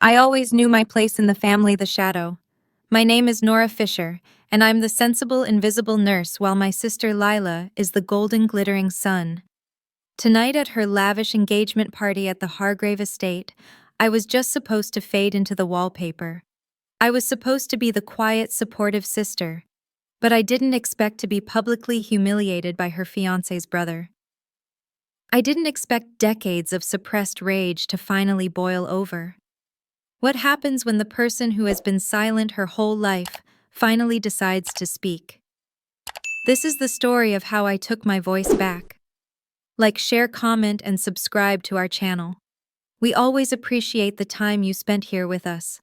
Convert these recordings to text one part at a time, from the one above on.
I always knew my place in the family, the shadow. My name is Nora Fisher, and I'm the sensible, invisible nurse while my sister Lila is the golden, glittering sun. Tonight at her lavish engagement party at the Hargrave estate, I was just supposed to fade into the wallpaper. I was supposed to be the quiet, supportive sister, but I didn't expect to be publicly humiliated by her fiancé's brother. I didn't expect decades of suppressed rage to finally boil over. What happens when the person who has been silent her whole life finally decides to speak? This is the story of how I took my voice back. Like, share, comment, and subscribe to our channel. We always appreciate the time you spent here with us.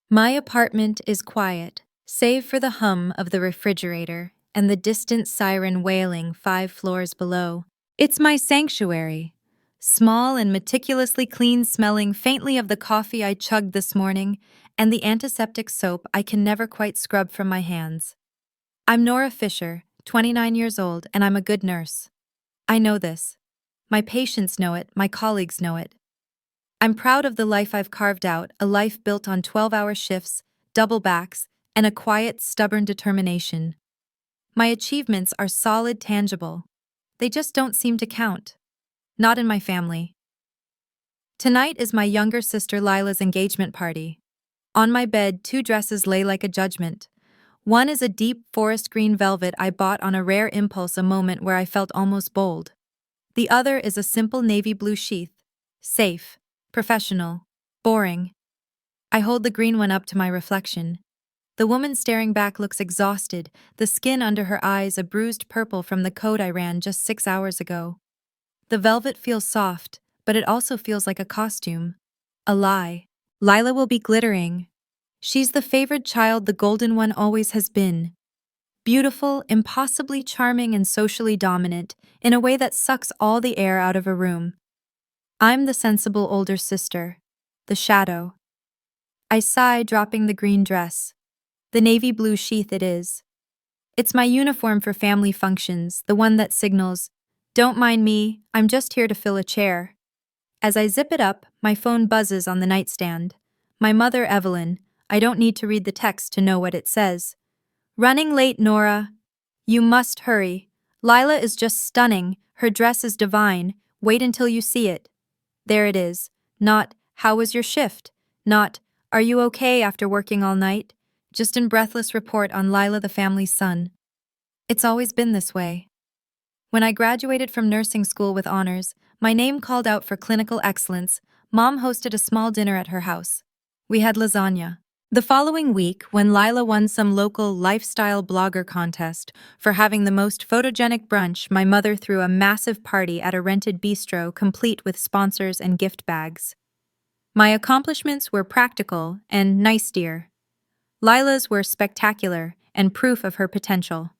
My apartment is quiet, save for the hum of the refrigerator and the distant siren wailing 5 floors below. It's my sanctuary. Small and meticulously clean, smelling faintly of the coffee I chugged this morning and the antiseptic soap I can never quite scrub from my hands. I'm Nora Fisher, 29 years old, and I'm a good nurse. I know this. My patients know it, my colleagues know it. I'm proud of the life I've carved out, a life built on 12-hour shifts, double backs, and a quiet, stubborn determination. My achievements are solid, tangible. They just don't seem to count. Not in my family. Tonight is my younger sister Lila's engagement party. On my bed, 2 dresses lay like a judgment. One is a deep forest green velvet I bought on a rare impulse, a moment where I felt almost bold. The other is a simple navy blue sheath. Safe, professional, boring. I hold the green one up to my reflection. The woman staring back looks exhausted, the skin under her eyes a bruised purple from the code I ran just 6 hours ago. The velvet feels soft, but it also feels like a costume. A lie. Lila will be glittering. She's the favored child, the golden one always has been. Beautiful, impossibly charming, and socially dominant, in a way that sucks all the air out of a room. I'm the sensible older sister, the shadow. I sigh, dropping the green dress. The navy blue sheath it is. It's my uniform for family functions, the one that signals, "Don't mind me, I'm just here to fill a chair." As I zip it up, my phone buzzes on the nightstand. My mother, Evelyn. I don't need to read the text to know what it says. "Running late, Nora. You must hurry. Lila is just stunning, her dress is divine, wait until you see it." There it is. Not, "How was your shift?" Not, "Are you okay after working all night?" Just a breathless report on Lila, the family's son. It's always been this way. When I graduated from nursing school with honors, my name called out for clinical excellence, Mom hosted a small dinner at her house. We had lasagna. The following week, when Lila won some local lifestyle blogger contest for having the most photogenic brunch, my mother threw a massive party at a rented bistro complete with sponsors and gift bags. My accomplishments were practical and nice, dear. Lila's were spectacular and proof of her potential.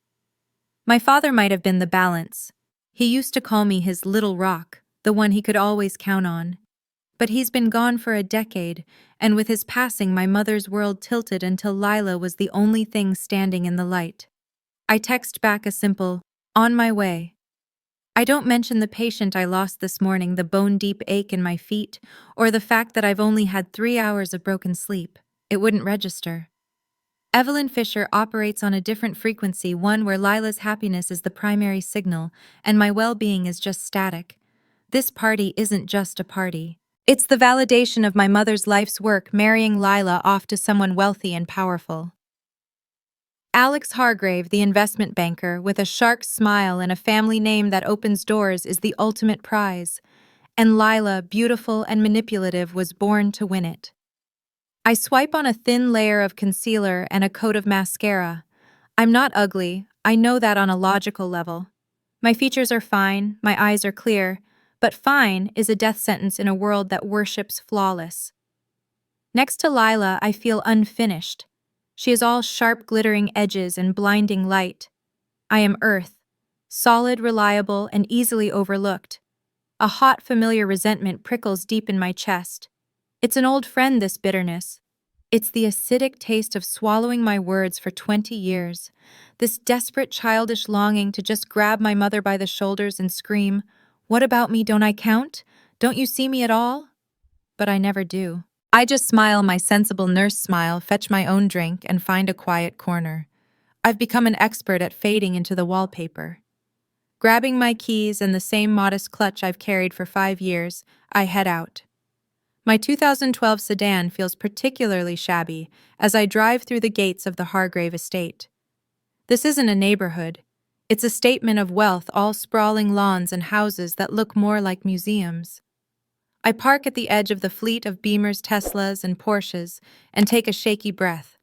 My father might have been the balance. He used to call me his little rock, the one he could always count on. But he's been gone for a decade, and with his passing my mother's world tilted until Lila was the only thing standing in the light. I text back a simple, "On my way." I don't mention the patient I lost this morning, the bone-deep ache in my feet, or the fact that I've only had 3 hours of broken sleep. It wouldn't register. Evelyn Fisher operates on a different frequency, one where Lila's happiness is the primary signal, and my well-being is just static. This party isn't just a party. It's the validation of my mother's life's work, marrying Lila off to someone wealthy and powerful. Alex Hargrave, the investment banker, with a shark smile and a family name that opens doors, is the ultimate prize. And Lila, beautiful and manipulative, was born to win it. I swipe on a thin layer of concealer and a coat of mascara. I'm not ugly, I know that on a logical level. My features are fine, my eyes are clear, but fine is a death sentence in a world that worships flawless. Next to Lila, I feel unfinished. She is all sharp, glittering edges and blinding light. I am earth, solid, reliable, and easily overlooked. A hot, familiar resentment prickles deep in my chest. It's an old friend, this bitterness. It's the acidic taste of swallowing my words for 20 years. This desperate, childish longing to just grab my mother by the shoulders and scream, "What about me? Don't I count? Don't you see me at all? But I never do. I just smile my sensible nurse smile, fetch my own drink, and find a quiet corner. I've become an expert at fading into the wallpaper. Grabbing my keys and the same modest clutch I've carried for 5 years, I head out. My 2012 sedan feels particularly shabby as I drive through the gates of the Hargrave estate. This isn't a neighborhood. It's a statement of wealth, all sprawling lawns and houses that look more like museums. I park at the edge of the fleet of Beamers, Teslas, and Porsches and take a shaky breath.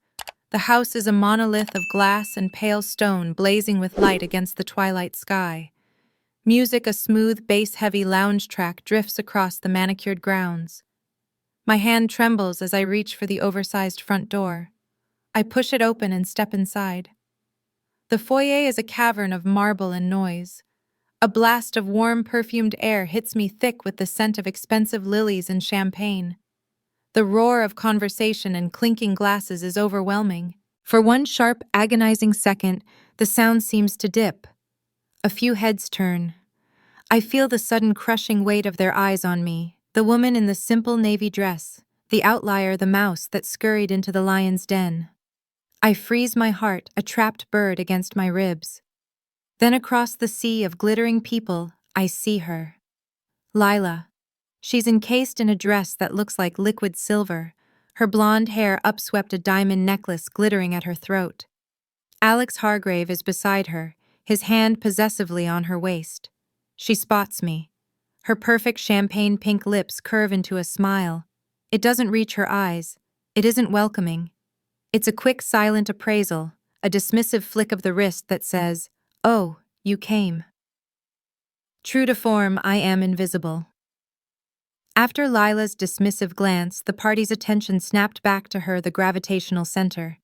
The house is a monolith of glass and pale stone blazing with light against the twilight sky. Music, a smooth, bass-heavy lounge track, drifts across the manicured grounds. My hand trembles as I reach for the oversized front door. I push it open and step inside. The foyer is a cavern of marble and noise. A blast of warm, perfumed air hits me thick with the scent of expensive lilies and champagne. The roar of conversation and clinking glasses is overwhelming. For one sharp, agonizing second, the sound seems to dip. A few heads turn. I feel the sudden crushing weight of their eyes on me, the woman in the simple navy dress, the outlier, the mouse that scurried into the lion's den. I freeze my heart, a trapped bird against my ribs. Then across the sea of glittering people, I see her. Lila. She's encased in a dress that looks like liquid silver, her blonde hair upswept, a diamond necklace glittering at her throat. Alex Hargrave is beside her, his hand possessively on her waist. She spots me. Her perfect champagne pink lips curve into a smile. It doesn't reach her eyes. It isn't welcoming. It's a quick, silent appraisal, a dismissive flick of the wrist that says, "Oh, you came." True to form, I am invisible. After Lila's dismissive glance, the party's attention snapped back to her, the gravitational center.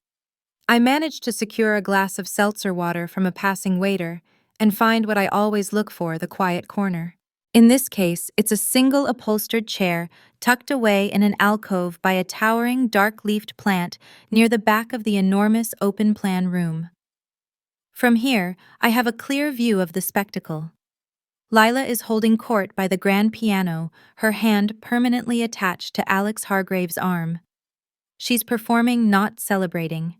I managed to secure a glass of seltzer water from a passing waiter and find what I always look for, the quiet corner. In this case, it's a single upholstered chair tucked away in an alcove by a towering, dark-leafed plant near the back of the enormous open-plan room. From here, I have a clear view of the spectacle. Lila is holding court by the grand piano, her hand permanently attached to Alex Hargrave's arm. She's performing, not celebrating.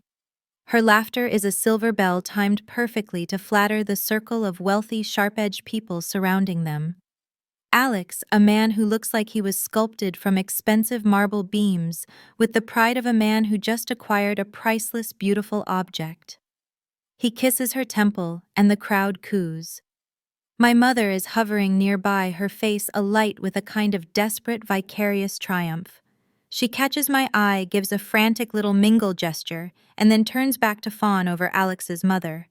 Her laughter is a silver bell timed perfectly to flatter the circle of wealthy, sharp-edged people surrounding them. Alex, a man who looks like he was sculpted from expensive marble beams, with the pride of a man who just acquired a priceless, beautiful object. He kisses her temple, and the crowd coos. My mother is hovering nearby, her face alight with a kind of desperate, vicarious triumph. She catches my eye, gives a frantic little mingle gesture, and then turns back to fawn over Alex's mother.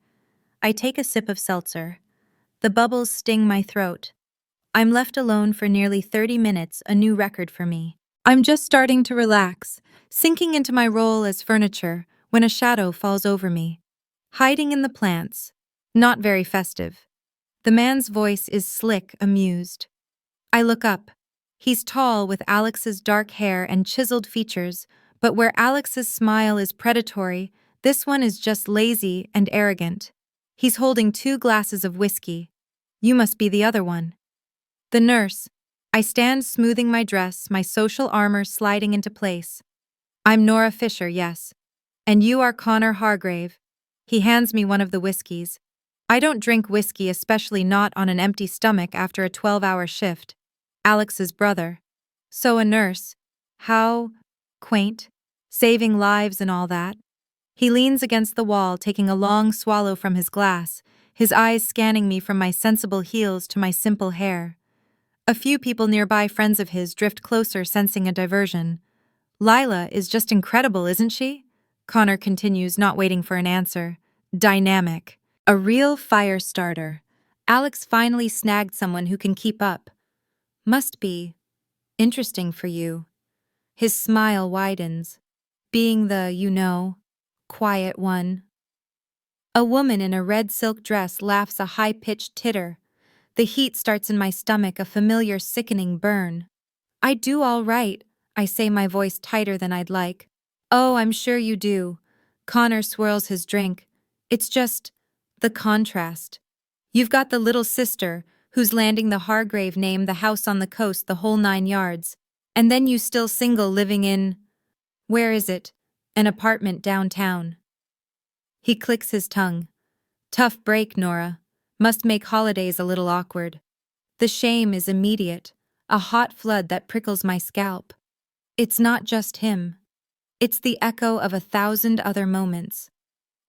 I take a sip of seltzer. The bubbles sting my throat. I'm left alone for nearly 30 minutes, a new record for me. I'm just starting to relax, sinking into my role as furniture, when a shadow falls over me. Hiding in the plants. Not very festive. The man's voice is slick, amused. I look up. He's tall with Alex's dark hair and chiseled features, but where Alex's smile is predatory, this one is just lazy and arrogant. He's holding 2 glasses of whiskey. You must be the other one. The nurse. I stand smoothing my dress, my social armor sliding into place. I'm Nora Fisher, yes. And you are Connor Hargrave. He hands me one of the whiskeys. I don't drink whiskey, especially not on an empty stomach after a 12-hour shift. Alex's brother. So a nurse. How quaint. Saving lives and all that. He leans against the wall, taking a long swallow from his glass, his eyes scanning me from my sensible heels to my simple hair. A few people nearby, friends of his, drift closer, sensing a diversion. Lila is just incredible, isn't she? Connor continues, not waiting for an answer. Dynamic. A real fire starter. Alex finally snagged someone who can keep up. Must be interesting for you. His smile widens, being the, quiet one. A woman in a red silk dress laughs a high-pitched titter. The heat starts in my stomach, a familiar sickening burn. I do all right, I say, my voice tighter than I'd like. Oh, I'm sure you do. Connor swirls his drink. It's just the contrast. You've got the little sister, who's landing the Hargrave name, the house on the coast, the whole 9 yards. And then you still single living in, where is it? An apartment downtown. He clicks his tongue. Tough break, Nora. Must make holidays a little awkward. The shame is immediate, a hot flood that prickles my scalp. It's not just him. It's the echo of 1,000 other moments.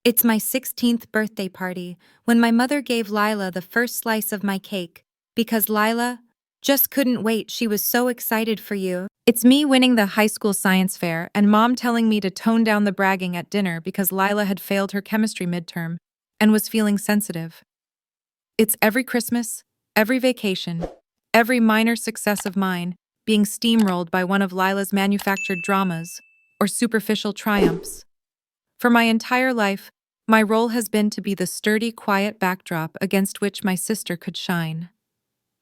It's my 16th birthday party, when my mother gave Lila the first slice of my cake, because Lila just couldn't wait, she was so excited for you. It's me winning the high school science fair and Mom telling me to tone down the bragging at dinner because Lila had failed her chemistry midterm and was feeling sensitive. It's every Christmas, every vacation, every minor success of mine being steamrolled by one of Lila's manufactured dramas or superficial triumphs. For my entire life, my role has been to be the sturdy, quiet backdrop against which my sister could shine.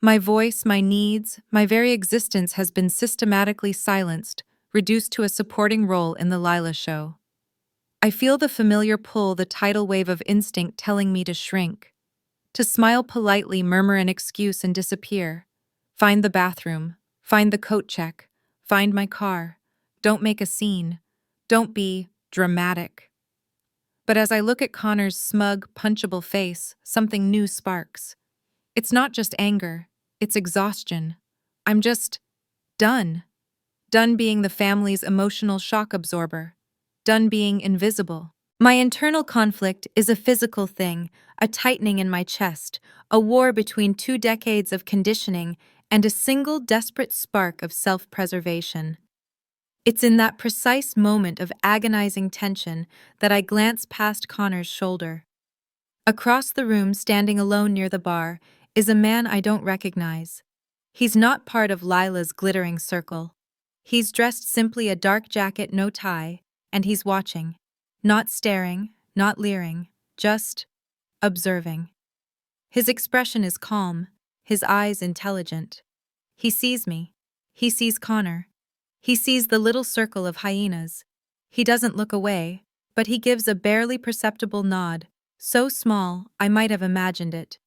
My voice, my needs, my very existence has been systematically silenced, reduced to a supporting role in the Lila show. I feel the familiar pull, the tidal wave of instinct telling me to shrink. To smile politely, murmur an excuse and disappear. Find the bathroom, find the coat check, find my car. Don't make a scene. Don't be dramatic. But as I look at Connor's smug, punchable face, something new sparks. It's not just anger, it's exhaustion. I'm just done. Done being the family's emotional shock absorber. Done being invisible. My internal conflict is a physical thing, a tightening in my chest, a war between 2 decades of conditioning and a single desperate spark of self-preservation. It's in that precise moment of agonizing tension that I glance past Connor's shoulder. Across the room, standing alone near the bar, is a man I don't recognize. He's not part of Lila's glittering circle. He's dressed simply a dark jacket, no tie, and he's watching. Not staring, not leering, just observing. His expression is calm, his eyes intelligent. He sees me. He sees Connor. He sees the little circle of hyenas. He doesn't look away, but he gives a barely perceptible nod, so small I might have imagined it.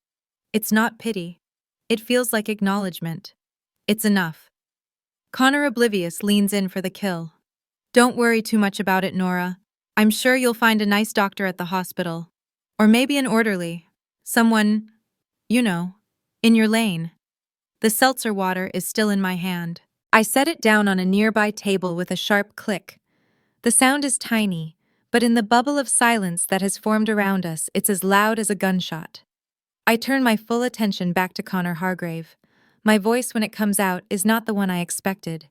It's not pity. It feels like acknowledgement. It's enough. Connor, oblivious, leans in for the kill. Don't worry too much about it, Nora. I'm sure you'll find a nice doctor at the hospital. Or maybe an orderly. Someone, in your lane. The seltzer water is still in my hand. I set it down on a nearby table with a sharp click. The sound is tiny, but in the bubble of silence that has formed around us, it's as loud as a gunshot. I turn my full attention back to Connor Hargrave. My voice, when it comes out, is not the one I expected.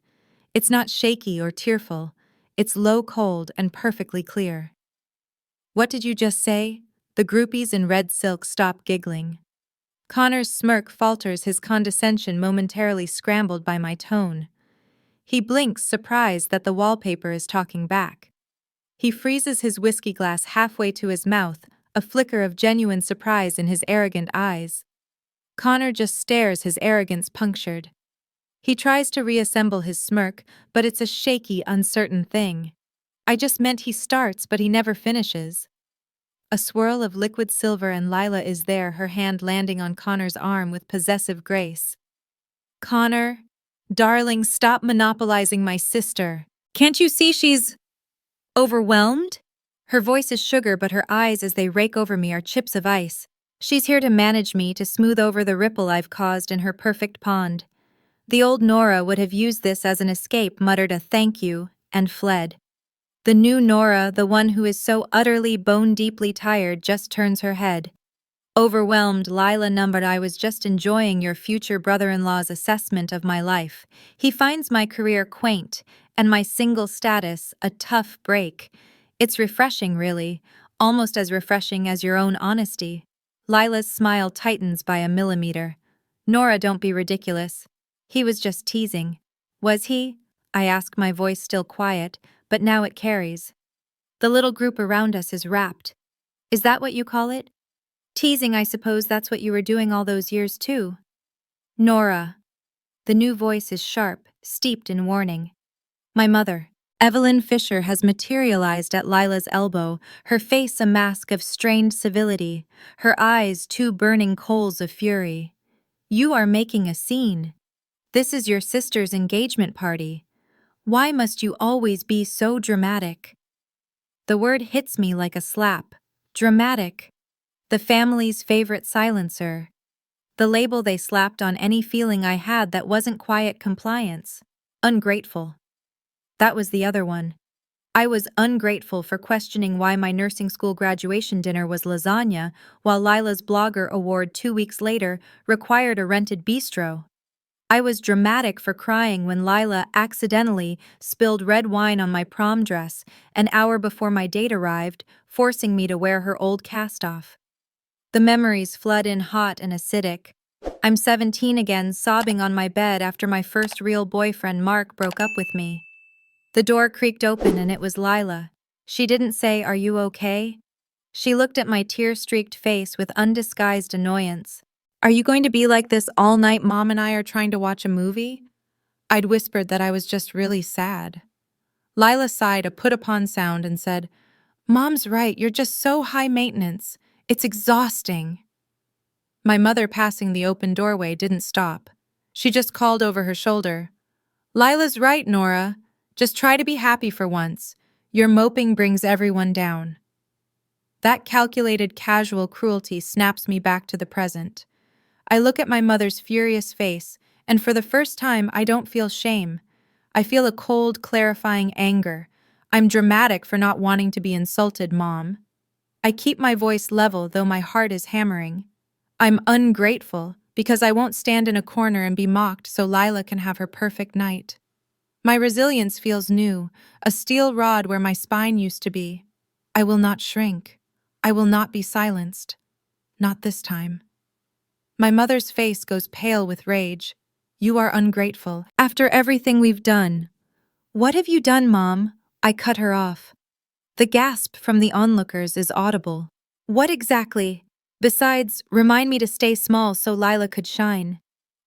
It's not shaky or tearful. It's low, cold, and perfectly clear. What did you just say? The groupies in red silk stop giggling. Connor's smirk falters, his condescension momentarily scrambled by my tone. He blinks, surprised that the wallpaper is talking back. He freezes his whiskey glass halfway to his mouth, a flicker of genuine surprise in his arrogant eyes. Connor just stares, his arrogance punctured. He tries to reassemble his smirk, but it's a shaky, uncertain thing. I just meant he starts, but he never finishes. A swirl of liquid silver and Lila is there, her hand landing on Connor's arm with possessive grace. Connor, darling, stop monopolizing my sister. Can't you see she's overwhelmed? Her voice is sugar, but her eyes as they rake over me are chips of ice. She's here to manage me, to smooth over the ripple I've caused in her perfect pond. The old Nora would have used this as an escape, muttered a thank you, and fled. The new Nora, the one who is so utterly bone-deeply tired, just turns her head. Overwhelmed, Lila numbered. I was just enjoying your future brother-in-law's assessment of my life. He finds my career quaint, and my single status a tough break. It's refreshing, really, almost as refreshing as your own honesty. Lila's smile tightens by a millimeter. Nora, don't be ridiculous. He was just teasing. Was he? I ask, my voice still quiet, but now it carries. The little group around us is rapt. Is that what you call it? Teasing, I suppose that's what you were doing all those years too. Nora. The new voice is sharp, steeped in warning. My mother, Evelyn Fisher, has materialized at Lila's elbow, her face a mask of strained civility, her eyes 2 burning coals of fury. You are making a scene. This is your sister's engagement party. Why must you always be so dramatic? The word hits me like a slap. Dramatic. The family's favorite silencer. The label they slapped on any feeling I had that wasn't quiet compliance. Ungrateful. That was the other one. I was ungrateful for questioning why my nursing school graduation dinner was lasagna, while Lila's blogger award 2 weeks later required a rented bistro. I was dramatic for crying when Lila accidentally spilled red wine on my prom dress an hour before my date arrived, forcing me to wear her old cast-off. The memories flood in hot and acidic. I'm 17 again, sobbing on my bed after my first real boyfriend, Mark, broke up with me. The door creaked open and it was Lila. She didn't say, "Are you okay?" She looked at my tear-streaked face with undisguised annoyance. "Are you going to be like this all night? Mom and I are trying to watch a movie?" I'd whispered that I was just really sad. Lila sighed a put-upon sound and said, "Mom's right, you're just so high maintenance. It's exhausting." My mother, passing the open doorway, didn't stop. She just called over her shoulder, "Lila's right, Nora. Just try to be happy for once. Your moping brings everyone down." That calculated, casual cruelty snaps me back to the present. I look at my mother's furious face, and for the first time, I don't feel shame. I feel a cold, clarifying anger. I'm dramatic for not wanting to be insulted, Mom. I keep my voice level, though my heart is hammering. I'm ungrateful because I won't stand in a corner and be mocked so Lila can have her perfect night. My resilience feels new, a steel rod where my spine used to be. I will not shrink. I will not be silenced. Not this time. My mother's face goes pale with rage. "You are ungrateful. After everything we've done." "What have you done, Mom?" I cut her off. The gasp from the onlookers is audible. "What exactly?" Besides, remind me to stay small so Lila could shine.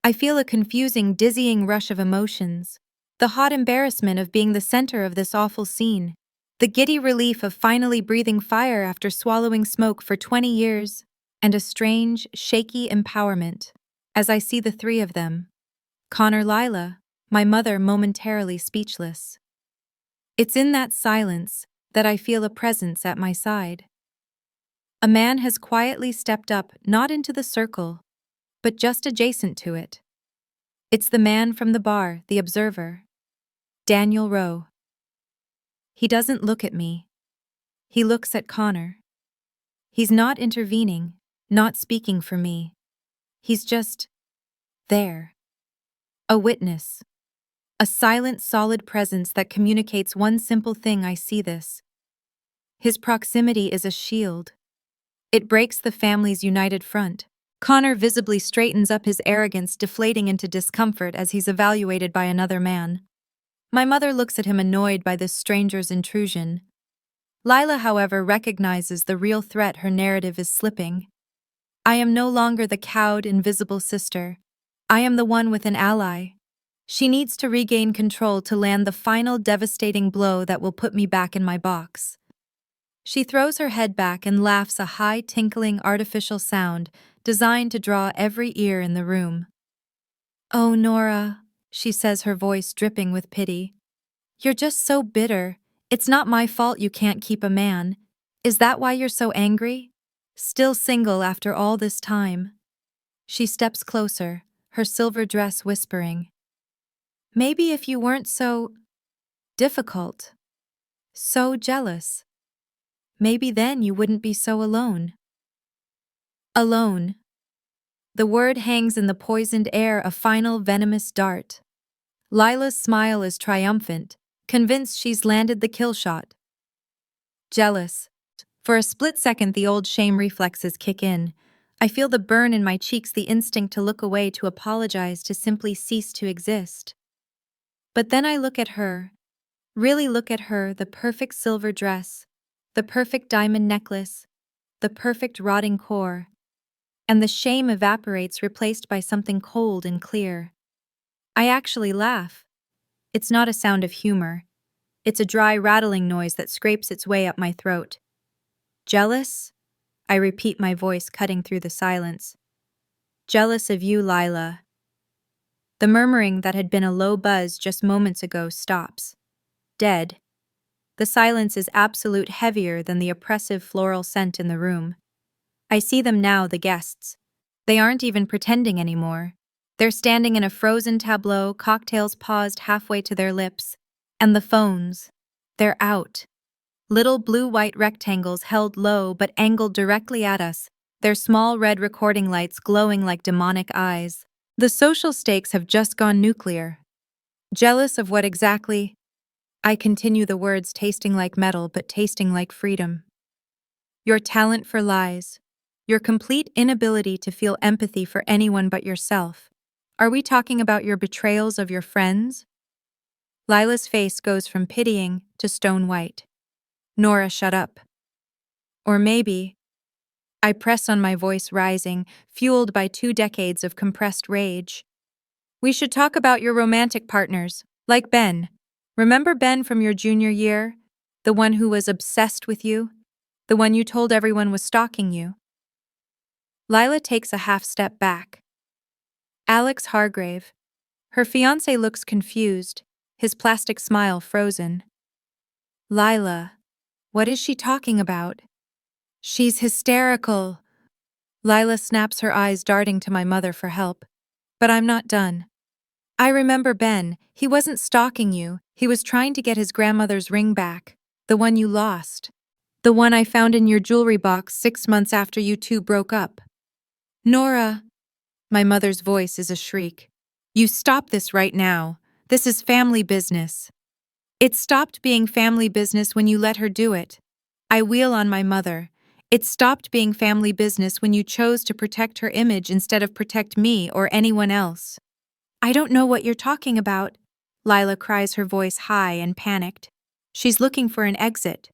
I feel a confusing, dizzying rush of emotions. The hot embarrassment of being the center of this awful scene. The giddy relief of finally breathing fire after swallowing smoke for 20 years. And a strange, shaky empowerment as I see the three of them. Connor, Lila, my mother momentarily speechless. It's in that silence that I feel a presence at my side. A man has quietly stepped up, not into the circle, but just adjacent to it. It's the man from the bar, the observer. Daniel Rowe. He doesn't look at me. He looks at Connor. He's not intervening, not speaking for me. He's just there. A witness. A silent, solid presence that communicates one simple thing: I see this. His proximity is a shield. It breaks the family's united front. Connor visibly straightens up, his arrogance deflating into discomfort as he's evaluated by another man. My mother looks at him, annoyed by this stranger's intrusion. Lila, however, recognizes the real threat her narrative is slipping. I am no longer the cowed, invisible sister. I am the one with an ally. She needs to regain control to land the final devastating blow that will put me back in my box. She throws her head back and laughs, a high, tinkling, artificial sound designed to draw every ear in the room. "Oh, Nora," she says, her voice dripping with pity. "You're just so bitter. It's not my fault you can't keep a man. Is that why you're so angry? Still single after all this time?" She steps closer, her silver dress whispering. "Maybe if you weren't so difficult, so jealous, maybe then you wouldn't be so alone." Alone. The word hangs in the poisoned air, a final venomous dart. Lila's smile is triumphant, convinced she's landed the kill shot. Jealous. For a split second, the old shame reflexes kick in. I feel the burn in my cheeks, the instinct to look away, to apologize, to simply cease to exist. But then I look at her, really look at her, the perfect silver dress, the perfect diamond necklace, the perfect rotting core, and the shame evaporates, replaced by something cold and clear. I actually laugh. It's not a sound of humor. It's a dry, rattling noise that scrapes its way up my throat. "Jealous?" I repeat, my voice cutting through the silence. Jealous of you, Lila. The murmuring that had been a low buzz just moments ago stops. Dead. The silence is absolute heavier than the oppressive floral scent in the room. I see them now, the guests. They aren't even pretending anymore. They're standing in a frozen tableau, cocktails paused halfway to their lips. And the phones. They're out. Little blue-white rectangles held low but angled directly at us, their small red recording lights glowing like demonic eyes. The social stakes have just gone nuclear. Jealous of what exactly? I continue the words tasting like metal but tasting like freedom. Your talent for lies. Your complete inability to feel empathy for anyone but yourself. Are we talking about your betrayals of your friends? Lila's face goes from pitying to stone white. Nora, shut up. Or maybe, I press on, my voice rising, fueled by 2 decades of compressed rage. We should talk about your romantic partners, like Ben. Remember Ben from your junior year? The one who was obsessed with you? The one you told everyone was stalking you? Lila takes a half step back. Alex Hargrave. Her fiancé looks confused, his plastic smile frozen. Lila, what is she talking about? She's hysterical. Lila snaps her eyes, darting to my mother for help. But I'm not done. I remember Ben. He wasn't stalking you. He was trying to get his grandmother's ring back. The one you lost. The one I found in your jewelry box 6 months after you two broke up. Nora. My mother's voice is a shriek. You stop this right now. This is family business. It stopped being family business when you let her do it. I wheel on my mother. It stopped being family business when you chose to protect her image instead of protect me or anyone else. I don't know what you're talking about. Lila cries, her voice high and panicked. She's looking for an exit.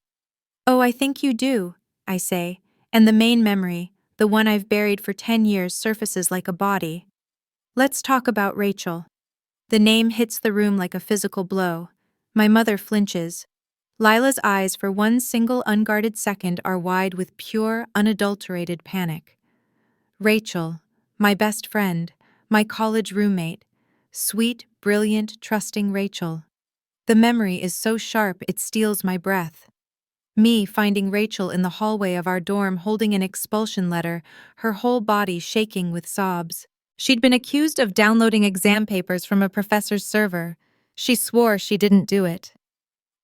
Oh, I think you do, I say, and the main memory, the one I've buried for 10 years, surfaces like a body. Let's talk about Rachel. The name hits the room like a physical blow. My mother flinches. Lila's eyes for one single unguarded second are wide with pure, unadulterated panic. Rachel, my best friend, my college roommate. Sweet, brilliant, trusting Rachel. The memory is so sharp it steals my breath. Me finding Rachel in the hallway of our dorm holding an expulsion letter, her whole body shaking with sobs. She'd been accused of downloading exam papers from a professor's server. She swore she didn't do it.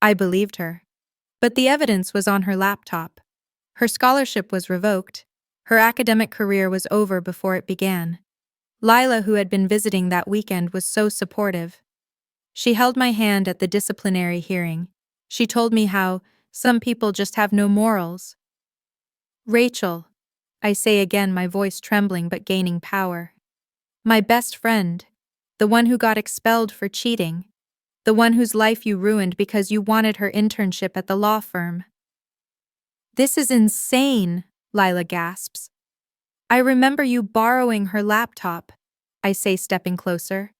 I believed her. But the evidence was on her laptop. Her scholarship was revoked. Her academic career was over before it began. Lila, who had been visiting that weekend, was so supportive. She held my hand at the disciplinary hearing. She told me how some people just have no morals. Rachel, I say again, my voice trembling but gaining power. My best friend, the one who got expelled for cheating, the one whose life you ruined because you wanted her internship at the law firm. This is insane, Lila gasps. I remember you borrowing her laptop, I say, stepping closer.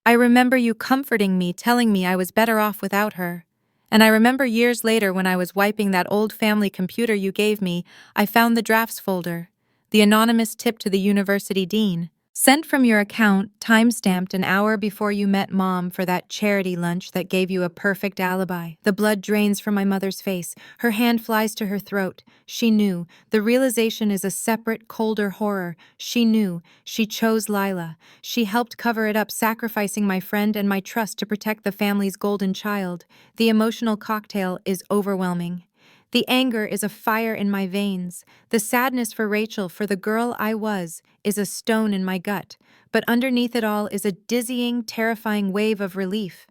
I remember you comforting me, telling me I was better off without her. And I remember years later when I was wiping that old family computer you gave me, I found the drafts folder, the anonymous tip to the university dean. Sent from your account, time-stamped an hour before you met Mom for that charity lunch that gave you a perfect alibi. The blood drains from my mother's face. Her hand flies to her throat. She knew. The realization is a separate, colder horror. She knew. She chose Lila. She helped cover it up, sacrificing my friend and my trust to protect the family's golden child. The emotional cocktail is overwhelming. The anger is a fire in my veins. The sadness for Rachel, for the girl I was, is a stone in my gut. But underneath it all is a dizzying, terrifying wave of relief.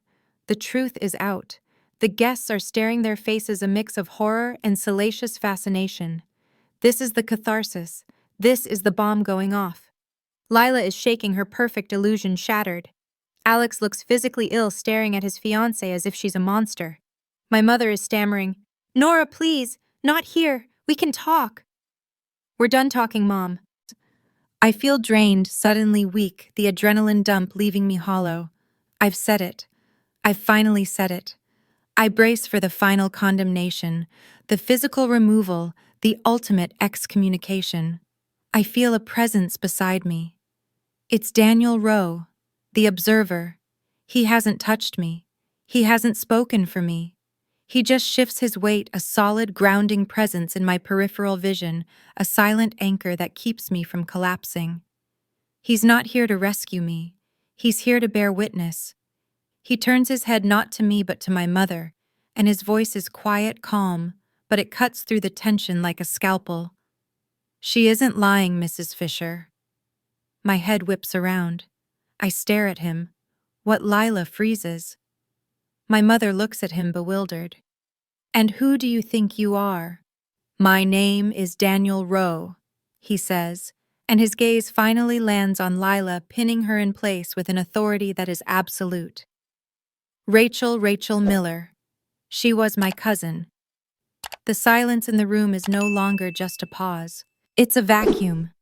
The truth is out. The guests are staring, their faces a mix of horror and salacious fascination. This is the catharsis. This is the bomb going off. Lila is shaking, her perfect illusion shattered. Alex looks physically ill, staring at his fiancée as if she's a monster. My mother is stammering, Nora, please, not here. We can talk. We're done talking, Mom. I feel drained, suddenly weak, the adrenaline dump leaving me hollow. I've said it. I've finally said it. I brace for the final condemnation, the physical removal, the ultimate excommunication. I feel a presence beside me. It's Daniel Rowe, the observer. He hasn't touched me. He hasn't spoken for me. He just shifts his weight, a solid, grounding presence in my peripheral vision, a silent anchor that keeps me from collapsing. He's not here to rescue me. He's here to bear witness. He turns his head not to me but to my mother, and his voice is quiet, calm, but it cuts through the tension like a scalpel. She isn't lying, Mrs. Fisher. My head whips around. I stare at him. What Lila freezes. My mother looks at him bewildered. And who do you think you are? My name is Daniel Rowe, he says, and his gaze finally lands on Lila, pinning her in place with an authority that is absolute. Rachel Miller. She was my cousin. The silence in the room is no longer just a pause. It's a vacuum.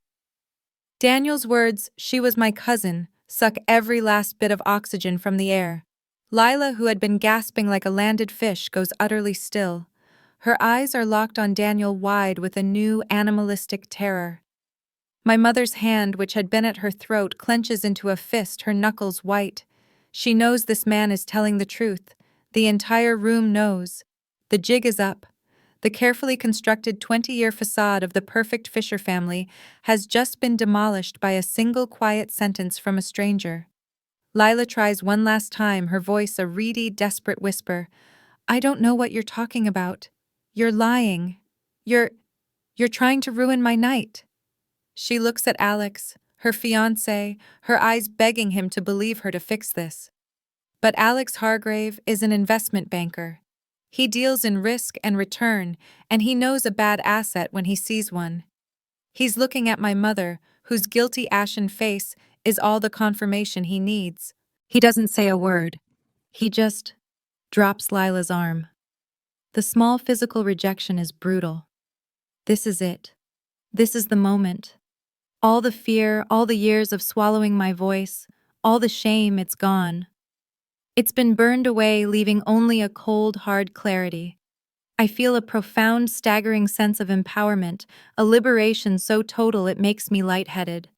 Daniel's words, "she was my cousin," suck every last bit of oxygen from the air. Lila, who had been gasping like a landed fish, goes utterly still. Her eyes are locked on Daniel wide with a new animalistic terror. My mother's hand, which had been at her throat, clenches into a fist, her knuckles white. She knows this man is telling the truth. The entire room knows. The jig is up. The carefully constructed 20-year facade of the perfect Fisher family has just been demolished by a single quiet sentence from a stranger. Lila tries one last time, her voice a reedy, desperate whisper. "I don't know what you're talking about. You're lying. You're trying to ruin my night." She looks at Alex, her fiancé, her eyes begging him to believe her to fix this. But Alex Hargrave is an investment banker. He deals in risk and return, and he knows a bad asset when he sees one. He's looking at my mother, whose guilty ashen face is all the confirmation he needs. He doesn't say a word. He just drops Lila's arm. The small physical rejection is brutal. This is it. This is the moment. All the fear, all the years of swallowing my voice, all the shame, it's gone. It's been burned away, leaving only a cold, hard clarity. I feel a profound, staggering sense of empowerment, a liberation so total it makes me lightheaded.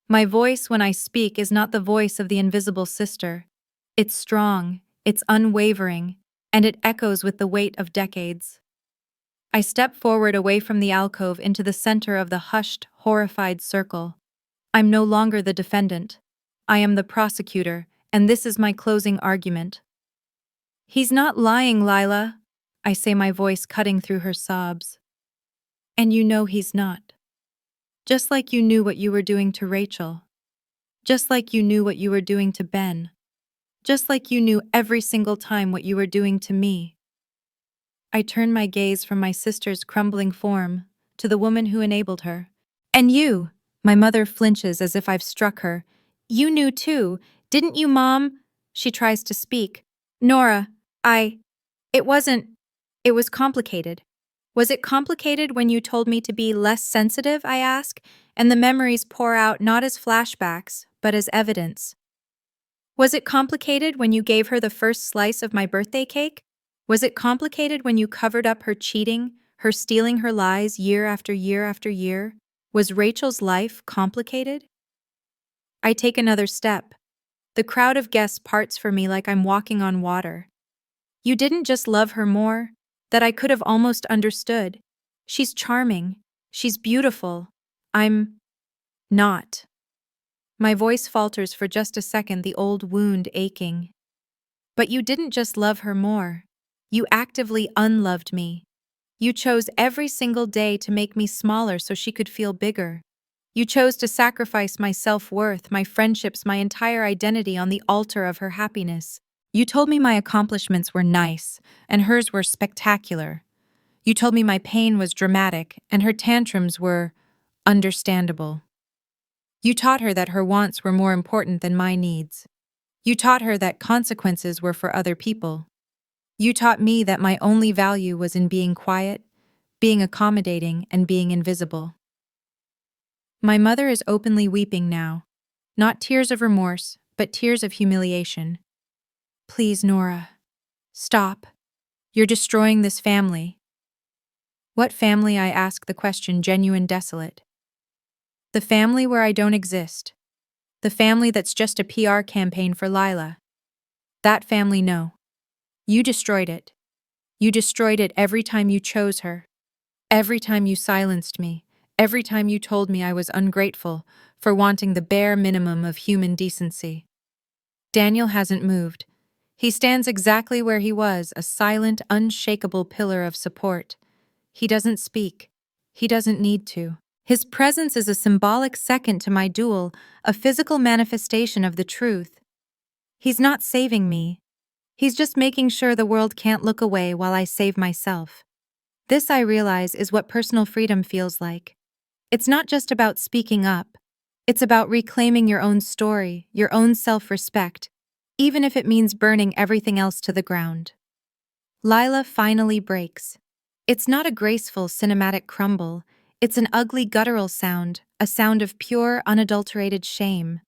My voice when I speak is not the voice of the invisible sister. It's strong, it's unwavering, and it echoes with the weight of decades. I step forward away from the alcove into the center of the hushed, horrified circle. I'm no longer the defendant. I am the prosecutor, and this is my closing argument. "He's not lying, Lila," I say, my voice cutting through her sobs. "And you know he's not. Just like you knew what you were doing to Rachel. Just like you knew what you were doing to Ben. Just like you knew every single time what you were doing to me." I turn my gaze from my sister's crumbling form to the woman who enabled her. "And you," my mother flinches as if I've struck her. "You knew too, didn't you, Mom?" She tries to speak. "Nora, it was complicated." "Was it complicated when you told me to be less sensitive?" I ask, and the memories pour out not as flashbacks, but as evidence. "Was it complicated when you gave her the first slice of my birthday cake? Was it complicated when you covered up her cheating, her stealing her lies year after year after year? Was Rachel's life complicated?" I take another step. The crowd of guests parts for me like I'm walking on water. "You didn't just love her more, that I could have almost understood. She's charming. She's beautiful. I'm not." My voice falters for just a second, the old wound aching. "But you didn't just love her more. You actively unloved me. You chose every single day to make me smaller so she could feel bigger. You chose to sacrifice my self-worth, my friendships, my entire identity on the altar of her happiness. You told me my accomplishments were nice, and hers were spectacular. You told me my pain was dramatic, and her tantrums were understandable. You taught her that her wants were more important than my needs. You taught her that consequences were for other people. You taught me that my only value was in being quiet, being accommodating, and being invisible." My mother is openly weeping now, not tears of remorse, but tears of humiliation. "Please, Nora, stop. You're destroying this family." "What family?" I ask, the question genuine, desolate. "The family where I don't exist. The family that's just a PR campaign for Lila. That family, no. You destroyed it. You destroyed it every time you chose her. Every time you silenced me. Every time you told me I was ungrateful for wanting the bare minimum of human decency. Daniel hasn't moved. He stands exactly where he was, a silent, unshakable pillar of support. He doesn't speak. He doesn't need to. His presence is a symbolic second to my duel, a physical manifestation of the truth. He's not saving me. He's just making sure the world can't look away while I save myself. This, I realize, is what personal freedom feels like. It's not just about speaking up. It's about reclaiming your own story, your own self-respect, even if it means burning everything else to the ground. Lila finally breaks. It's not a graceful cinematic crumble. It's an ugly guttural sound, a sound of pure, unadulterated shame.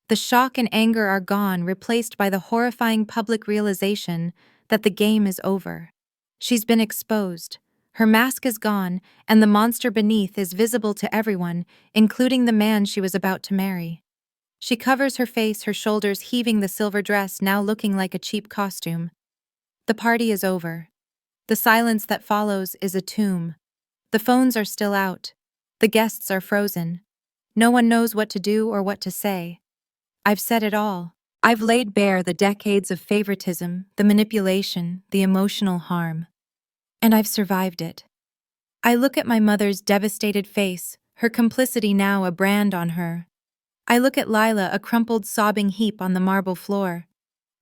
The shock and anger are gone, replaced by the horrifying public realization that the game is over. She's been exposed. Her mask is gone, and the monster beneath is visible to everyone, including the man she was about to marry. She covers her face, her shoulders heaving, the silver dress now looking like a cheap costume. The party is over. The silence that follows is a tomb. The phones are still out. The guests are frozen. No one knows what to do or what to say. I've said it all. I've laid bare the decades of favoritism, the manipulation, the emotional harm. And I've survived it. I look at my mother's devastated face, her complicity now a brand on her. I look at Lila, a crumpled, sobbing heap on the marble floor.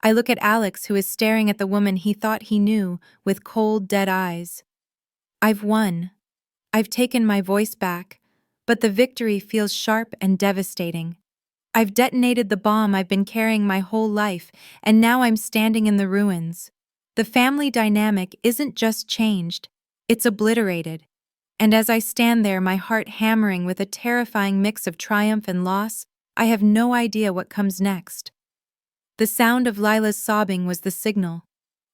I look at Alex, who is staring at the woman he thought he knew, with cold, dead eyes. I've won. I've taken my voice back, but the victory feels sharp and devastating. I've detonated the bomb I've been carrying my whole life, and now I'm standing in the ruins. The family dynamic isn't just changed, it's obliterated. And as I stand there, my heart hammering with a terrifying mix of triumph and loss, I have no idea what comes next. The sound of Lila's sobbing was the signal.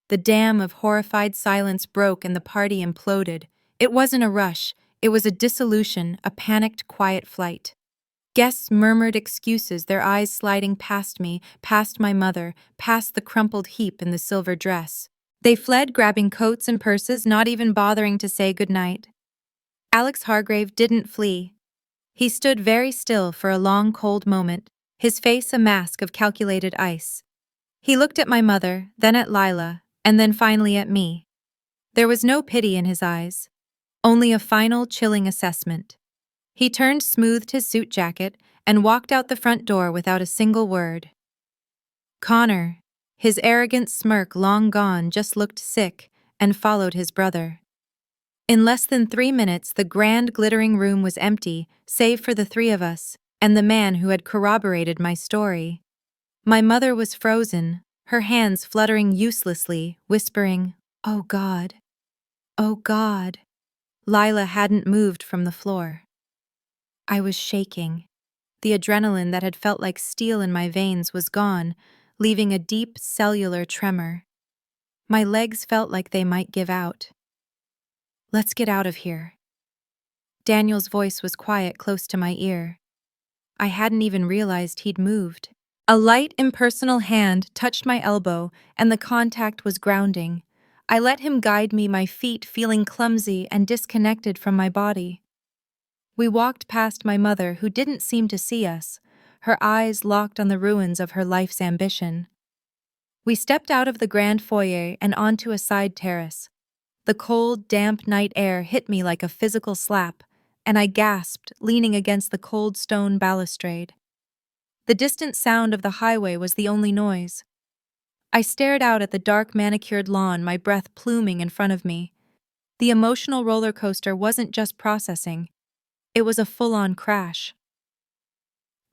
The dam of horrified silence broke and the party imploded. It wasn't a rush, it was a dissolution, a panicked, quiet flight. Guests murmured excuses, their eyes sliding past me, past my mother, past the crumpled heap in the silver dress. They fled, grabbing coats and purses, not even bothering to say goodnight. Alex Hargrave didn't flee. He stood very still for a long, cold moment, his face a mask of calculated ice. He looked at my mother, then at Lila, and then finally at me. There was no pity in his eyes, only a final, chilling assessment. He turned, smoothed his suit jacket, and walked out the front door without a single word. Connor, his arrogant smirk long gone, just looked sick and followed his brother. In less than 3 minutes, the grand, glittering room was empty, save for the three of us and the man who had corroborated my story. My mother was frozen, her hands fluttering uselessly, whispering, "Oh God, oh God." Lila hadn't moved from the floor. I was shaking. The adrenaline that had felt like steel in my veins was gone, leaving a deep cellular tremor. My legs felt like they might give out. "Let's get out of here." Daniel's voice was quiet, close to my ear. I hadn't even realized he'd moved. A light, impersonal hand touched my elbow, and the contact was grounding. I let him guide me, my feet feeling clumsy and disconnected from my body. We walked past my mother, who didn't seem to see us, her eyes locked on the ruins of her life's ambition. We stepped out of the grand foyer and onto a side terrace. The cold, damp night air hit me like a physical slap, and I gasped, leaning against the cold stone balustrade. The distant sound of the highway was the only noise. I stared out at the dark, manicured lawn, my breath pluming in front of me. The emotional roller coaster wasn't just processing. It was a full-on crash.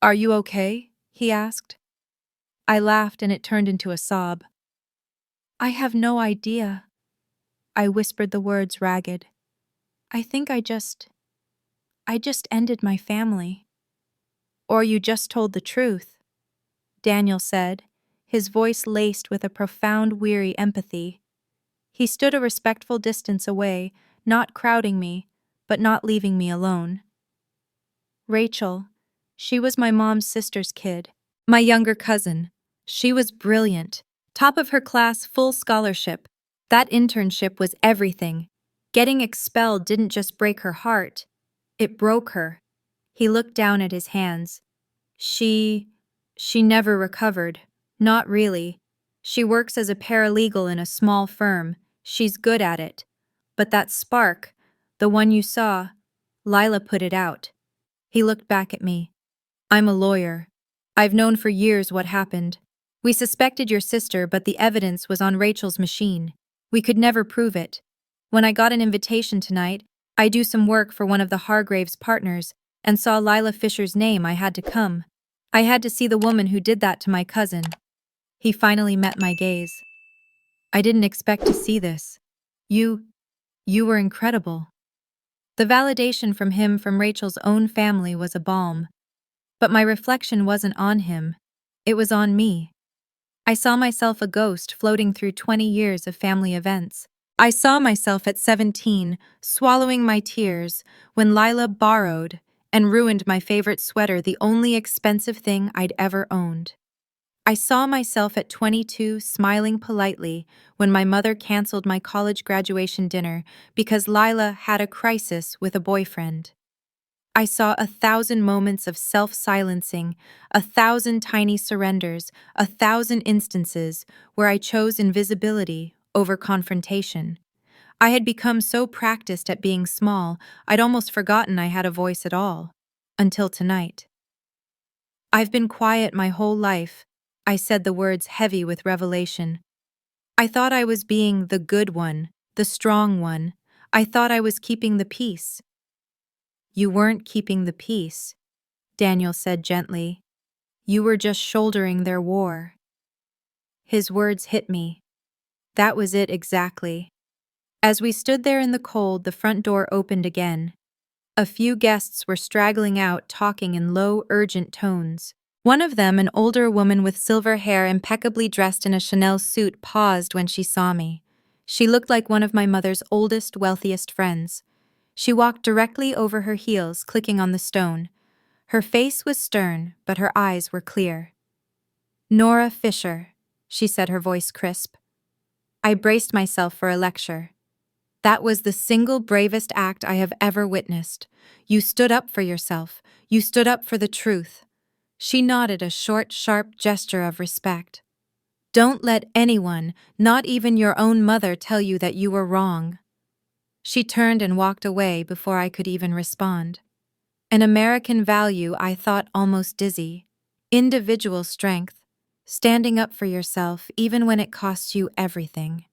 "Are you okay?" he asked. I laughed and it turned into a sob. "I have no idea." I whispered the words ragged. "I think I just ended my family." "Or you just told the truth," Daniel said, his voice laced with a profound, weary empathy. He stood a respectful distance away, not crowding me, but not leaving me alone. "Rachel," She was my mom's sister's kid. My younger cousin. She was brilliant. Top of her class, full scholarship. That internship was everything. Getting expelled didn't just break her heart. It broke her. He looked down at his hands. She never recovered. Not really. She works as a paralegal in a small firm. She's good at it. But that spark, the one you saw, Lila put it out. He looked back at me. I'm a lawyer. I've known for years what happened. We suspected your sister, but the evidence was on Rachel's machine. We could never prove it. When I got an invitation tonight, I do some work for one of the Hargraves partners, and saw Nora Fisher's name. I had to come. I had to see the woman who did that to my cousin. He finally met my gaze. I didn't expect to see this. You were incredible. The validation from him, from Rachel's own family, was a balm. But my reflection wasn't on him. It was on me. I saw myself a ghost floating through 20 years of family events. I saw myself at 17, swallowing my tears, when Lila borrowed and ruined my favorite sweater, the only expensive thing I'd ever owned. I saw myself at 22, smiling politely, when my mother canceled my college graduation dinner because Lila had a crisis with a boyfriend. I saw 1,000 moments of self-silencing, 1,000 tiny surrenders, 1,000 instances where I chose invisibility over confrontation. I had become so practiced at being small, I'd almost forgotten I had a voice at all. Until tonight. I've been quiet my whole life, I said, the words heavy with revelation. I thought I was being the good one, the strong one. I thought I was keeping the peace. You weren't keeping the peace, Daniel said gently. You were just shouldering their war. His words hit me. That was it exactly. As we stood there in the cold, the front door opened again. A few guests were straggling out, talking in low, urgent tones. One of them, an older woman with silver hair, impeccably dressed in a Chanel suit, paused when she saw me. She looked like one of my mother's oldest, wealthiest friends. She walked directly over her heels, clicking on the stone. Her face was stern, but her eyes were clear. Nora Fisher, she said, her voice crisp. I braced myself for a lecture. That was the single bravest act I have ever witnessed. You stood up for yourself. You stood up for the truth. She nodded, a short, sharp gesture of respect. Don't let anyone, not even your own mother, tell you that you were wrong. She turned and walked away before I could even respond. An American value, I thought, almost dizzy. Individual strength. Standing up for yourself even when it costs you everything.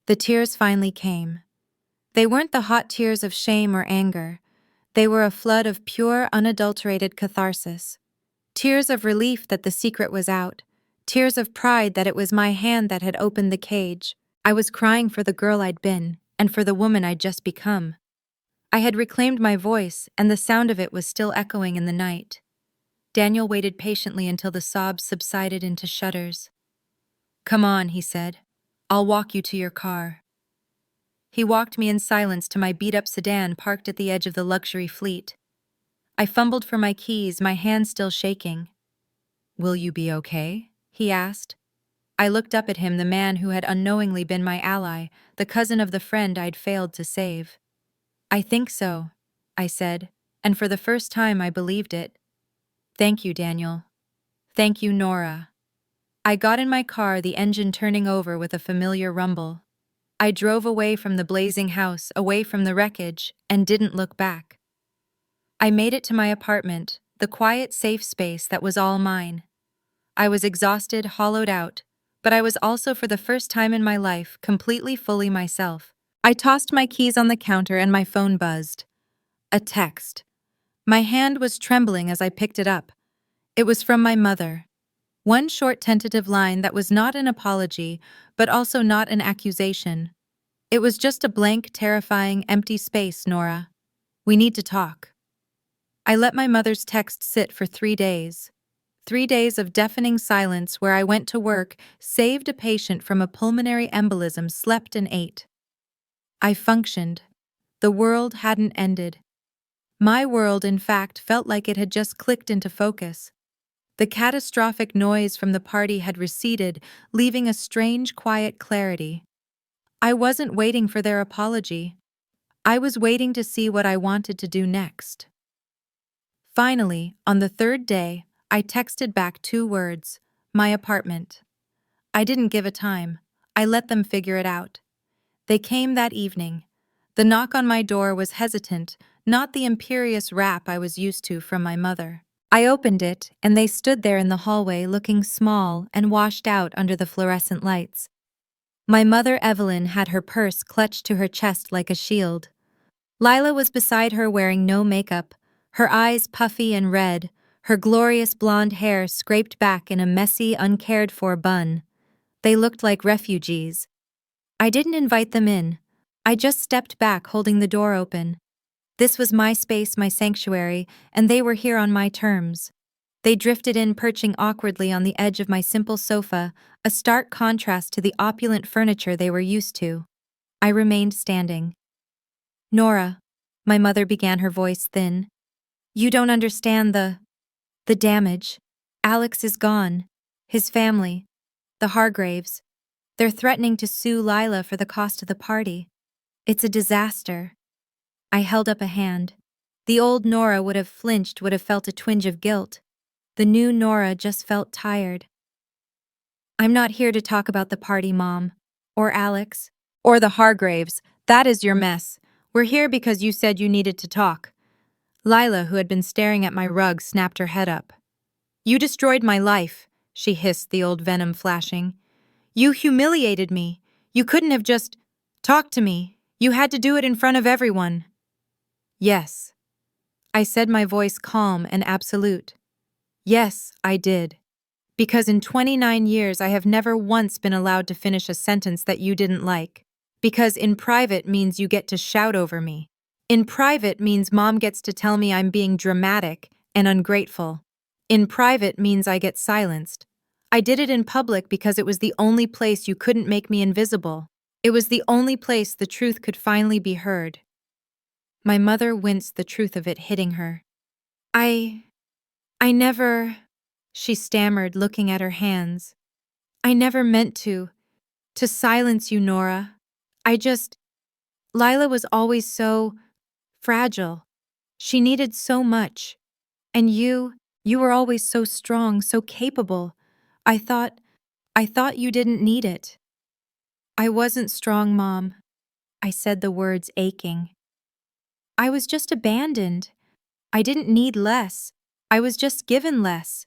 The tears finally came. They weren't the hot tears of shame or anger. They were a flood of pure, unadulterated catharsis. Tears of relief that the secret was out. Tears of pride that it was my hand that had opened the cage. I was crying for the girl I'd been, and for the woman I'd just become. I had reclaimed my voice, and the sound of it was still echoing in the night. Daniel waited patiently until the sobs subsided into shudders. Come on, he said. I'll walk you to your car. He walked me in silence to my beat-up sedan parked at the edge of the luxury fleet. I fumbled for my keys, my hand still shaking. Will you be okay? He asked. I looked up at him, the man who had unknowingly been my ally, the cousin of the friend I'd failed to save. I think so, I said, and for the first time I believed it. Thank you, Daniel. Thank you, Nora. I got in my car, the engine turning over with a familiar rumble. I drove away from the blazing house, away from the wreckage, and didn't look back. I made it to my apartment, the quiet, safe space that was all mine. I was exhausted, hollowed out, but I was also, for the first time in my life, completely fully myself. I tossed my keys on the counter and my phone buzzed. A text. My hand was trembling as I picked it up. It was from my mother. One short tentative line that was not an apology, but also not an accusation. It was just a blank, terrifying, empty space, Nora. We need to talk. I let my mother's text sit for 3 days. 3 days of deafening silence where I went to work, saved a patient from a pulmonary embolism, slept and ate. I functioned. The world hadn't ended. My world, in fact, felt like it had just clicked into focus. The catastrophic noise from the party had receded, leaving a strange, quiet clarity. I wasn't waiting for their apology. I was waiting to see what I wanted to do next. Finally, on the third day, I texted back 2 words: my apartment. I didn't give a time. I let them figure it out. They came that evening. The knock on my door was hesitant, not the imperious rap I was used to from my mother. I opened it, and they stood there in the hallway looking small and washed out under the fluorescent lights. My mother, Evelyn, had her purse clutched to her chest like a shield. Lila was beside her wearing no makeup, her eyes puffy and red, her glorious blonde hair scraped back in a messy, uncared-for bun. They looked like refugees. I didn't invite them in. I just stepped back, holding the door open. This was my space, my sanctuary, and they were here on my terms. They drifted in, perching awkwardly on the edge of my simple sofa, a stark contrast to the opulent furniture they were used to. I remained standing. "Nora," my mother began, her voice thin. "You don't understand the damage. Alex is gone. His family, the Hargraves, they're threatening to sue Lila for the cost of the party. It's a disaster." I held up a hand. The old Nora would have flinched, would have felt a twinge of guilt. The new Nora just felt tired. "I'm not here to talk about the party, Mom. Or Alex. Or the Hargraves. That is your mess. We're here because you said you needed to talk." Lila, who had been staring at my rug, snapped her head up. "You destroyed my life," she hissed, the old venom flashing. "You humiliated me. You couldn't have just talked to me. You had to do it in front of everyone." "Yes," I said, my voice calm and absolute. "Yes, I did. Because in 29 years I have never once been allowed to finish a sentence that you didn't like. Because in private means you get to shout over me. In private means Mom gets to tell me I'm being dramatic and ungrateful. In private means I get silenced. I did it in public because it was the only place you couldn't make me invisible. It was the only place the truth could finally be heard." My mother winced, the truth of it hitting her. I never," she stammered, looking at her hands. "I never meant to silence you, Nora. Lila was always so fragile. She needed so much. And you were always so strong, so capable. I thought you didn't need it." "I wasn't strong, Mom." I said, the words aching. "I was just abandoned. I didn't need less. I was just given less.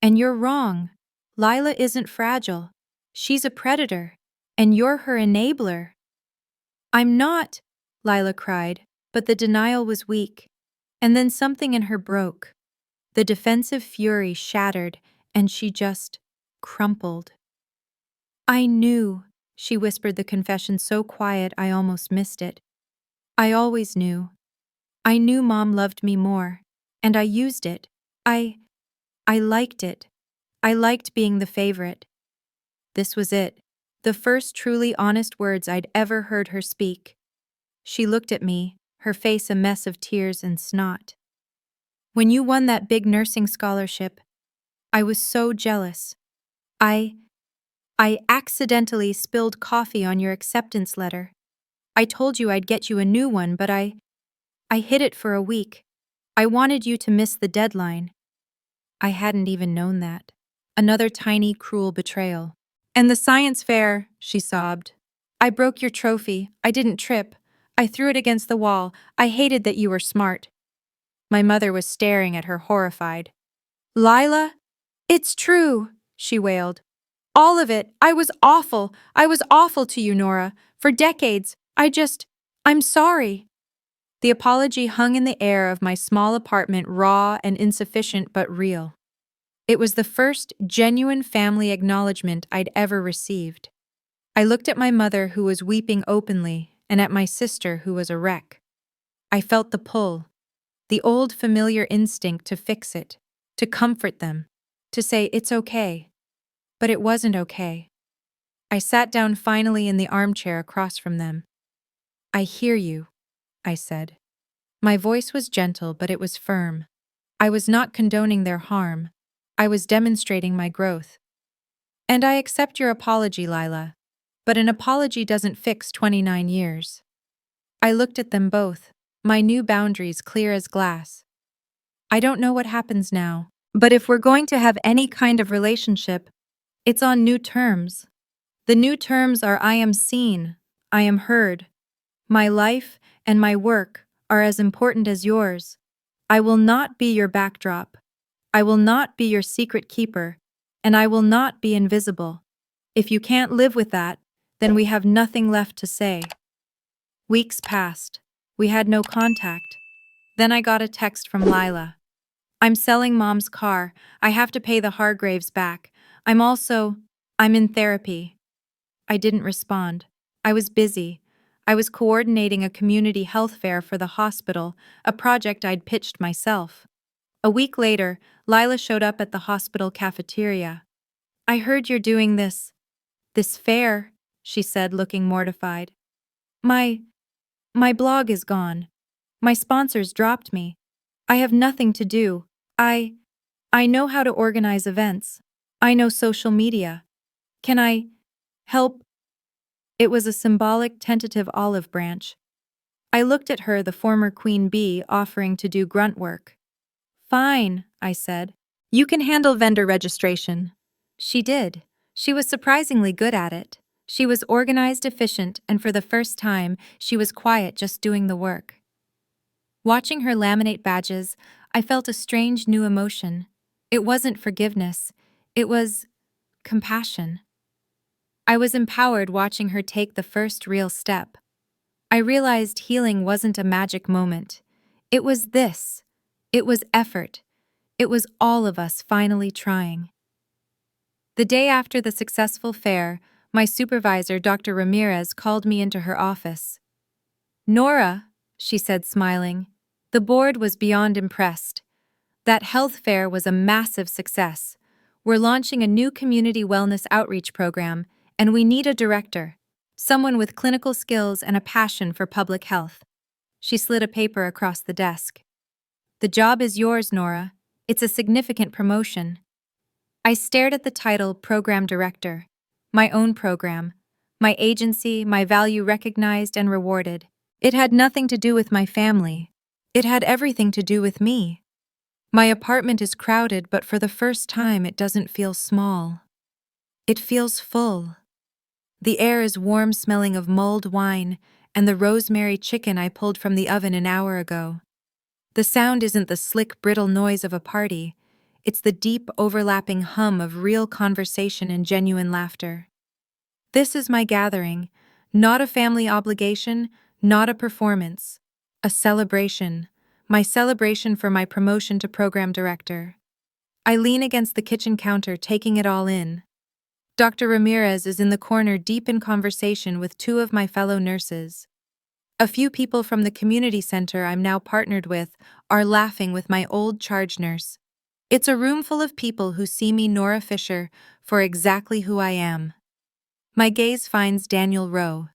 And you're wrong. Lila isn't fragile. She's a predator. And you're her enabler." "I'm not," Lila cried, but the denial was weak. And then something in her broke. The defensive fury shattered, and she just crumpled. "I knew," she whispered, the confession so quiet I almost missed it. "I always knew. I knew Mom loved me more. And I used it. I liked it. I liked being the favorite." This was it. The first truly honest words I'd ever heard her speak. She looked at me, her face a mess of tears and snot. "When you won that big nursing scholarship, I was so jealous. I accidentally spilled coffee on your acceptance letter. I told you I'd get you a new one, but I hid it for a week. I wanted you to miss the deadline." I hadn't even known that. Another tiny, cruel betrayal. "And the science fair," she sobbed. "I broke your trophy. I didn't trip. I threw it against the wall. I hated that you were smart." My mother was staring at her, horrified. "Lila, it's true," she wailed. "All of it. I was awful. I was awful to you, Nora. For decades. I'm sorry." The apology hung in the air of my small apartment, raw and insufficient but real. It was the first genuine family acknowledgement I'd ever received. I looked at my mother, who was weeping openly, and at my sister, who was a wreck. I felt the pull, the old familiar instinct to fix it, to comfort them, to say it's okay. But it wasn't okay. I sat down finally in the armchair across from them. "I hear you," I said. My voice was gentle, but it was firm. I was not condoning their harm. I was demonstrating my growth. And I accept your apology, Lila. But an apology doesn't fix 29 years. I looked at them both, my new boundaries clear as glass. I don't know what happens now, but if we're going to have any kind of relationship, it's on new terms. The new terms are I am seen, I am heard. My life and my work are as important as yours. I will not be your backdrop. I will not be your secret keeper, and I will not be invisible. If you can't live with that, then we have nothing left to say. Weeks passed. We had no contact. Then I got a text from Lila. I'm selling Mom's car. I have to pay the Hargraves back. I'm in therapy. I didn't respond. I was busy. I was coordinating a community health fair for the hospital, a project I'd pitched myself. A week later, Lila showed up at the hospital cafeteria. I heard you're doing this fair, she said, looking mortified. My blog is gone. My sponsors dropped me. I have nothing to do. I know how to organize events. I know social media. Can I help? It was a symbolic, tentative olive branch. I looked at her, the former queen bee, offering to do grunt work. Fine, I said. You can handle vendor registration. She did. She was surprisingly good at it. She was organized, efficient, and for the first time, she was quiet, just doing the work. Watching her laminate badges, I felt a strange new emotion. It wasn't forgiveness. It was compassion. I was empowered watching her take the first real step. I realized healing wasn't a magic moment. It was this. It was effort. It was all of us finally trying. The day after the successful fair, my supervisor, Dr. Ramirez, called me into her office. Nora, she said, smiling. The board was beyond impressed. That health fair was a massive success. We're launching a new community wellness outreach program, and we need a director, someone with clinical skills and a passion for public health. She slid a paper across the desk. The job is yours, Nora. It's a significant promotion. I stared at the title, Program Director. My own program. My agency, my value recognized and rewarded. It had nothing to do with my family. It had everything to do with me. My apartment is crowded, but for the first time it doesn't feel small. It feels full. The air is warm, smelling of mulled wine and the rosemary chicken I pulled from the oven an hour ago. The sound isn't the slick, brittle noise of a party. It's the deep, overlapping hum of real conversation and genuine laughter. This is my gathering, not a family obligation, not a performance. A celebration. My celebration for my promotion to program director. I lean against the kitchen counter, taking it all in. Dr. Ramirez is in the corner, deep in conversation with two of my fellow nurses. A few people from the community center I'm now partnered with are laughing with my old charge nurse. It's a room full of people who see me, Nora Fisher, for exactly who I am. My gaze finds Daniel Rowe.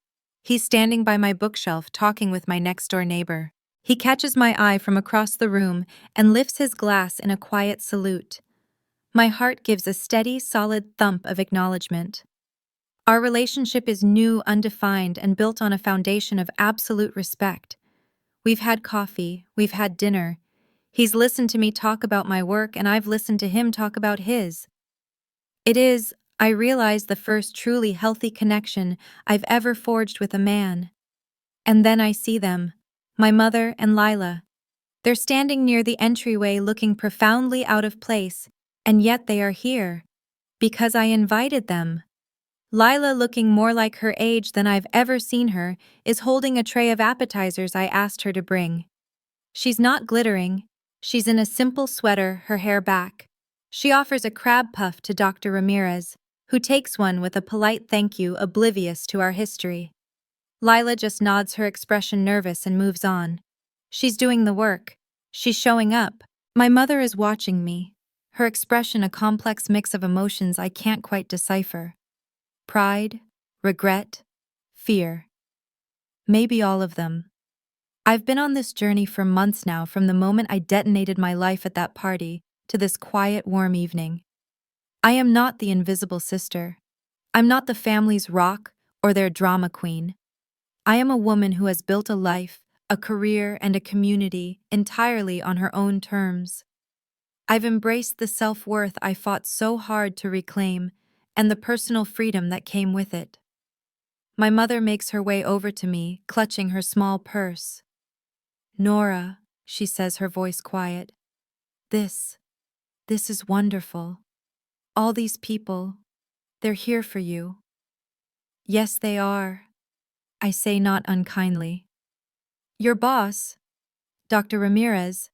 He's standing by my bookshelf talking with my next-door neighbor. He catches my eye from across the room and lifts his glass in a quiet salute. My heart gives a steady, solid thump of acknowledgement. Our relationship is new, undefined, and built on a foundation of absolute respect. We've had coffee, we've had dinner. He's listened to me talk about my work, and I've listened to him talk about his. It is, I realize, the first truly healthy connection I've ever forged with a man. And then I see them, my mother and Lila. They're standing near the entryway looking profoundly out of place, and yet they are here. Because I invited them. Lila, looking more like her age than I've ever seen her, is holding a tray of appetizers I asked her to bring. She's not glittering. She's in a simple sweater, her hair back. She offers a crab puff to Dr. Ramirez, who takes one with a polite thank you, oblivious to our history. Lila just nods, her expression nervous, and moves on. She's doing the work. She's showing up. My mother is watching me, her expression a complex mix of emotions I can't quite decipher. Pride, regret, fear. Maybe all of them. I've been on this journey for months now, from the moment I detonated my life at that party to this quiet, warm evening. I am not the invisible sister. I'm not the family's rock or their drama queen. I am a woman who has built a life, a career, and a community entirely on her own terms. I've embraced the self-worth I fought so hard to reclaim and the personal freedom that came with it. My mother makes her way over to me, clutching her small purse. "Nora," she says, her voice quiet. This is wonderful. All these people, they're here for you." "Yes, they are," I say, not unkindly. "Your boss, Dr. Ramirez,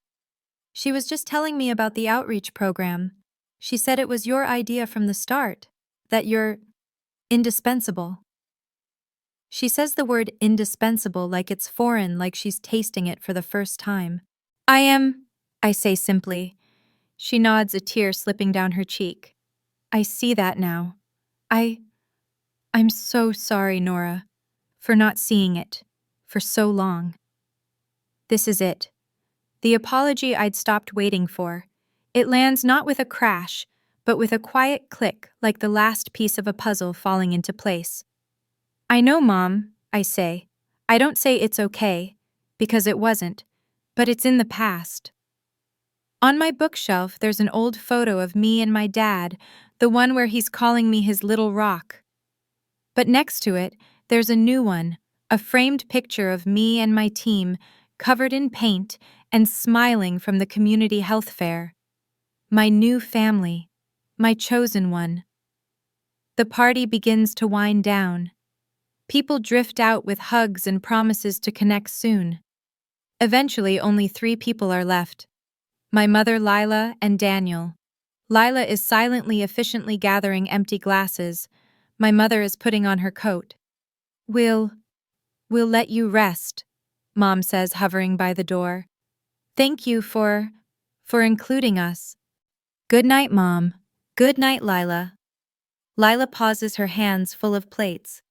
she was just telling me about the outreach program. She said it was your idea from the start, that you're indispensable." She says the word indispensable like it's foreign, like she's tasting it for the first time. "I am," I say simply. She nods, a tear slipping down her cheek. "I see that now. I'm so sorry, Nora, for not seeing it for so long." This is it. The apology I'd stopped waiting for. It lands not with a crash, but with a quiet click, like the last piece of a puzzle falling into place. "I know, Mom," I say. I don't say it's okay, because it wasn't, but it's in the past. On my bookshelf, there's an old photo of me and my dad, the one where he's calling me his little rock. But next to it, there's a new one, a framed picture of me and my team, covered in paint and smiling from the community health fair. My new family, my chosen one. The party begins to wind down. People drift out with hugs and promises to connect soon. Eventually, only 3 people are left. My mother, Lila, and Daniel. Lila is silently, efficiently gathering empty glasses. My mother is putting on her coat. We'll let you rest," Mom says, hovering by the door. "Thank you for including us." "Good night, Mom." "Good night, Lila." Lila pauses, her hands full of plates.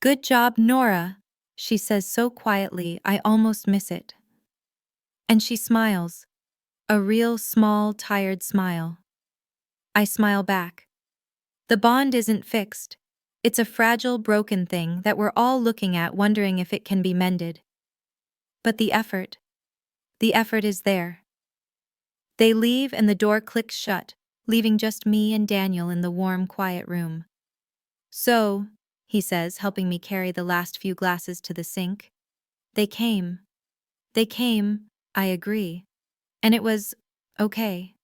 "Good job, Nora," she says so quietly I almost miss it. And she smiles. A real small, tired smile. I smile back. The bond isn't fixed. It's a fragile, broken thing that we're all looking at, wondering if it can be mended. But the effort is there. They leave and the door clicks shut, leaving just me and Daniel in the warm, quiet room. "So," he says, helping me carry the last few glasses to the sink. They came, I agree. And it was okay."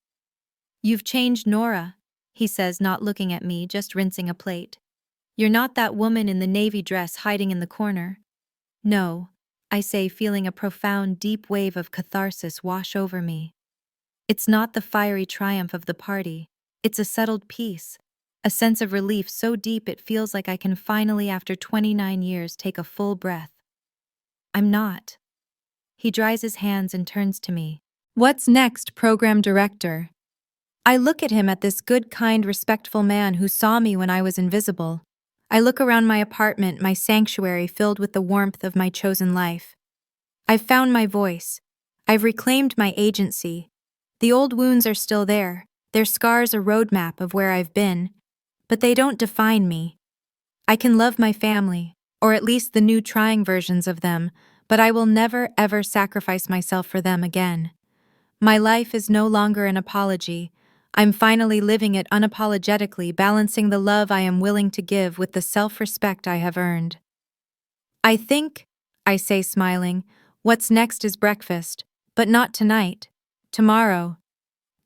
"You've changed, Nora," he says, not looking at me, just rinsing a plate. "You're not that woman in the navy dress hiding in the corner." "No," I say, feeling a profound, deep wave of catharsis wash over me. It's not the fiery triumph of the party. It's a settled peace, a sense of relief so deep it feels like I can finally, after 29 years, take a full breath. "I'm not." He dries his hands and turns to me. "What's next, program director?" I look at him, at this good, kind, respectful man who saw me when I was invisible. I look around my apartment, my sanctuary filled with the warmth of my chosen life. I've found my voice. I've reclaimed my agency. The old wounds are still there, their scars a roadmap of where I've been, but they don't define me. I can love my family, or at least the new trying versions of them, but I will never ever sacrifice myself for them again. My life is no longer an apology. I'm finally living it unapologetically, balancing the love I am willing to give with the self-respect I have earned. "I think," I say, smiling, "what's next is breakfast, but not tonight. Tomorrow."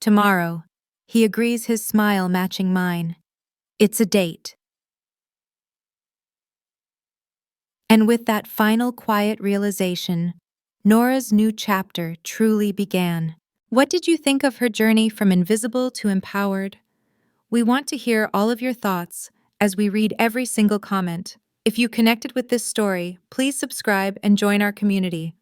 "Tomorrow." He agrees, his smile matching mine. "It's a date." And with that final quiet realization, Nora's new chapter truly began. What did you think of her journey from invisible to empowered? We want to hear all of your thoughts as we read every single comment. If you connected with this story, please subscribe and join our community.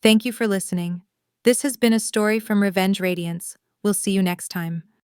Thank you for listening. This has been a story from Radiance. We'll see you next time.